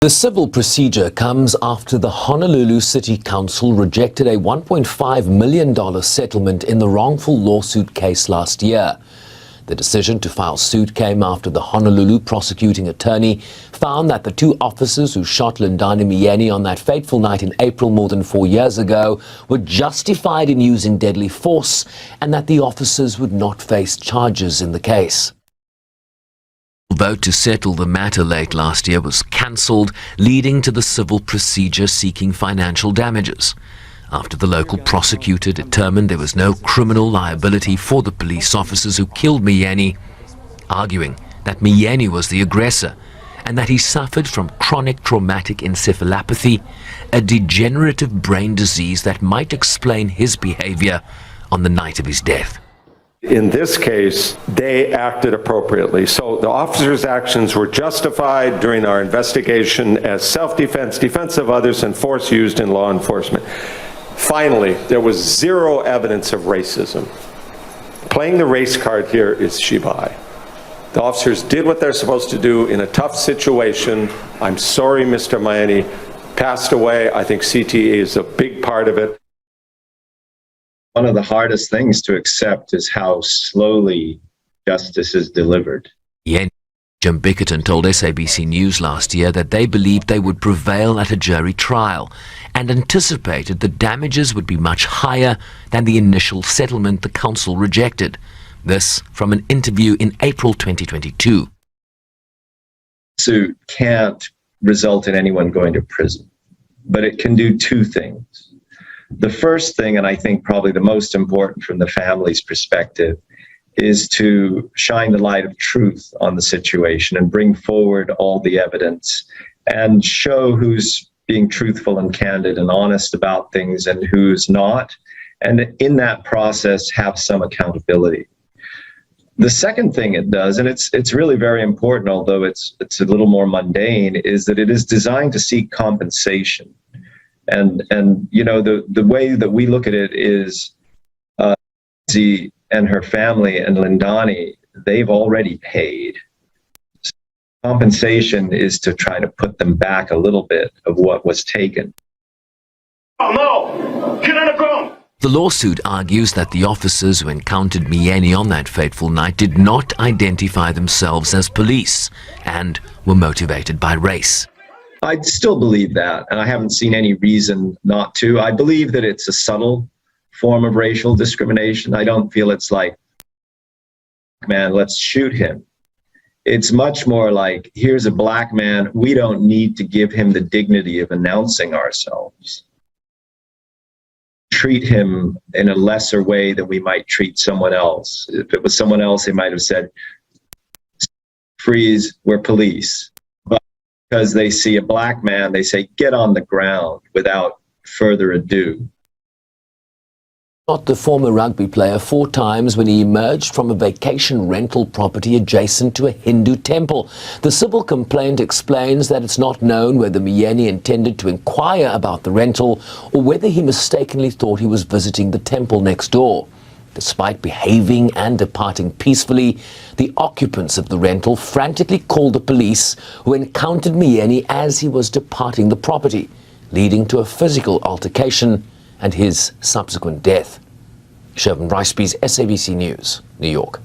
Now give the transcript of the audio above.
The civil procedure comes after the Honolulu City Council rejected a $1.5 million settlement in the wrongful lawsuit case last year. The decision to file suit came after the Honolulu prosecuting attorney found that the two officers who shot Lindani Myeni on that fateful night in April more than 4 years ago were justified in using deadly force and that the officers would not face charges in the case. The vote to settle the matter late last year was cancelled, leading to the civil procedure seeking financial damages. After the local prosecutor determined there was no criminal liability for the police officers who killed Myeni, arguing that Myeni was the aggressor and that he suffered from chronic traumatic encephalopathy, a degenerative brain disease that might explain his behavior on the night of his death. In this case, they acted appropriately. So the officers' actions were justified during our investigation as self-defense, defense of others, and force used in law enforcement. Finally, there was zero evidence of racism. Playing the race card here is shibai. The officers did what they're supposed to do in a tough situation. I'm sorry Mr. Myeni passed away. I think CTE is a big part of it. One of the hardest things to accept is how slowly justice is delivered. Jim Bickerton told SABC News last year that they believed they would prevail at a jury trial and anticipated the damages would be much higher than the initial settlement the council rejected. This from an interview in April 2022. Suit can't result in anyone going to prison, but it can do two things. The first thing, and I think probably the most important from the family's perspective, is to shine the light of truth on the situation and bring forward all the evidence and show who's being truthful and candid and honest about things and who's not, and in that process have some accountability. The second thing it does, and it's really very important, although it's a little more mundane, is that it is designed to seek compensation. And you know, the way that we look at it is Lindsay and her family and Lindani, they've already paid. So compensation is to try to put them back a little bit of what was taken. Oh no! Get on the ground! The lawsuit argues that the officers who encountered Myeni on that fateful night did not identify themselves as police and were motivated by race. I still believe that, and I haven't seen any reason not to. I believe that it's a subtle form of racial discrimination. I don't feel it's like, man, let's shoot him. It's much more like, here's a black man, we don't need to give him the dignity of announcing ourselves. Treat him in a lesser way than we might treat someone else. If it was someone else, they might have said, freeze, we're police. Because they see a black man, they say, get on the ground without further ado. Shot the former rugby player 4 times when he emerged from a vacation rental property adjacent to a Hindu temple. The civil complaint explains that it's not known whether Myeni intended to inquire about the rental or whether he mistakenly thought he was visiting the temple next door. Despite behaving and departing peacefully, the occupants of the rental frantically called the police, who encountered Myeni as he was departing the property, leading to a physical altercation and his subsequent death. Sherwin Bryce-Pease, SABC News, New York.